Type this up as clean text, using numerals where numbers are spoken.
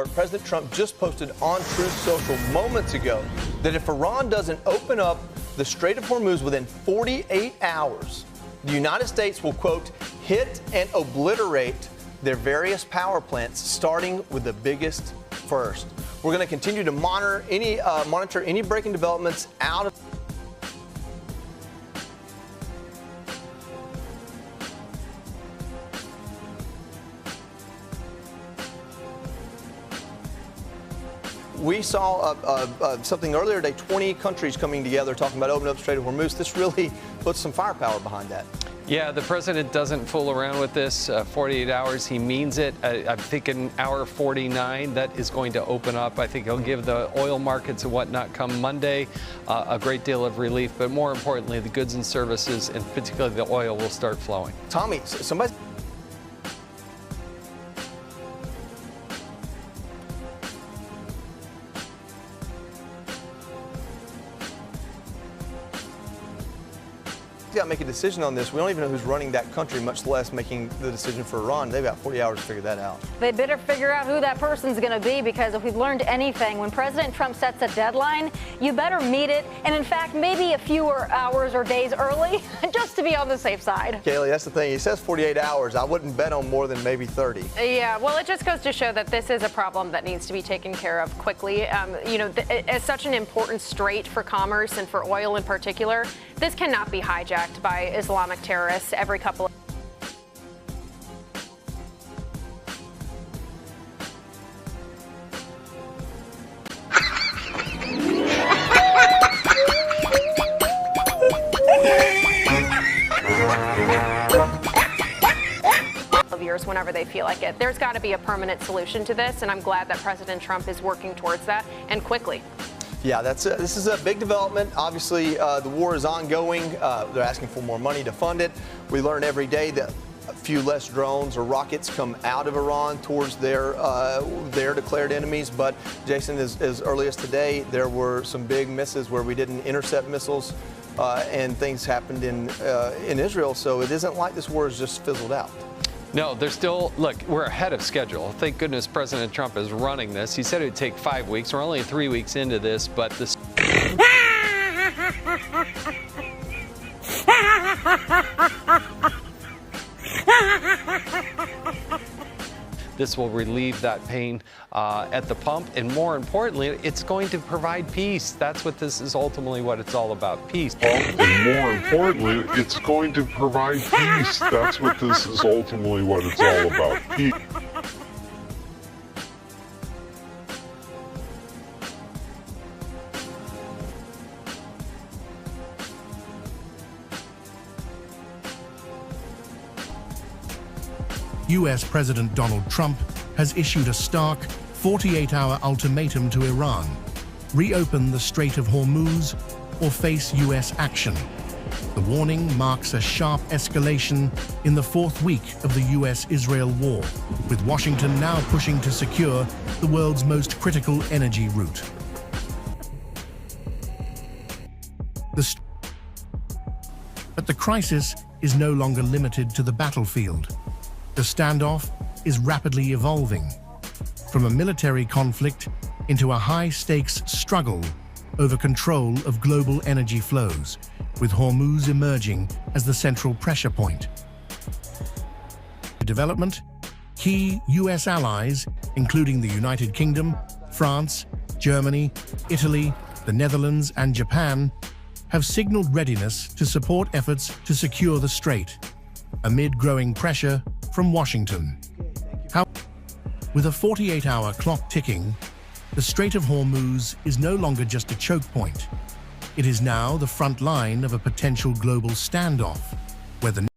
alert. President Trump just posted on Truth Social moments ago that if Iran doesn't open up the Strait of Hormuz within 48 hours, the United States will, quote, hit and obliterate their various power plants, starting with the biggest first. We're going to continue to monitor any breaking developments out of We saw something earlier today, 20 countries coming together talking about opening up the Strait of Hormuz. This really puts some firepower behind that. Yeah, the president doesn't fool around with this. 48 hours, he means it. I'm thinking hour 49, that is going to open up. I think he'll give the oil markets and whatnot come Monday a great deal of relief. But more importantly, the goods and services, and particularly the oil, will start flowing. Tommy, somebody... got to make a decision on this. We don't even know who's running that country, much less making the decision for Iran. They've got 40 hours to figure that out. They better figure out who that person's going to be, because if we've learned anything, when President Trump sets a deadline, you better meet it, and in fact, maybe a few hours or days early, just to be on the safe side. Kaylee, that's the thing. He says 48 hours. I wouldn't bet on more than maybe 30. Yeah, well, it just goes to show that this is a problem that needs to be taken care of quickly. It's such an important strait for commerce and for oil in particular. This cannot be hijacked by Islamic terrorists every couple of years whenever they feel like it. There's got to be a permanent solution to this, and I'm glad that President Trump is working towards that, and quickly. Yeah, this is a big development. Obviously, the war is ongoing. They're asking for more money to fund it. We learn every day that a few less drones or rockets come out of Iran towards their declared enemies. But, Jason, as early as today, there were some big misses where we didn't intercept missiles, and things happened in Israel. So it isn't like this war has just fizzled out. No, there's still, look, we're ahead of schedule. Thank goodness President Trump is running this. He said it would take 5 weeks. We're only 3 weeks into this, but this... This will relieve that pain at the pump, and more importantly, it's going to provide peace. That's what this is ultimately what it's all about, peace. And more importantly, it's going to provide peace. That's what this is ultimately what it's all about, peace. U.S. President Donald Trump has issued a stark 48-hour ultimatum to Iran: reopen the Strait of Hormuz or face U.S. action. The warning marks a sharp escalation in the fourth week of the U.S.-Israel war, with Washington now pushing to secure the world's most critical energy route. But the crisis is no longer limited to the battlefield. The standoff is rapidly evolving from a military conflict into a high-stakes struggle over control of global energy flows, with Hormuz emerging as the central pressure point. Development: key U.S. allies, including the United Kingdom, France, Germany, Italy, the Netherlands, and Japan, have signaled readiness to support efforts to secure the strait, amid growing pressure from Washington. With a 48-hour clock ticking, the Strait of Hormuz is no longer just a choke point. It is now the front line of a potential global standoff, where the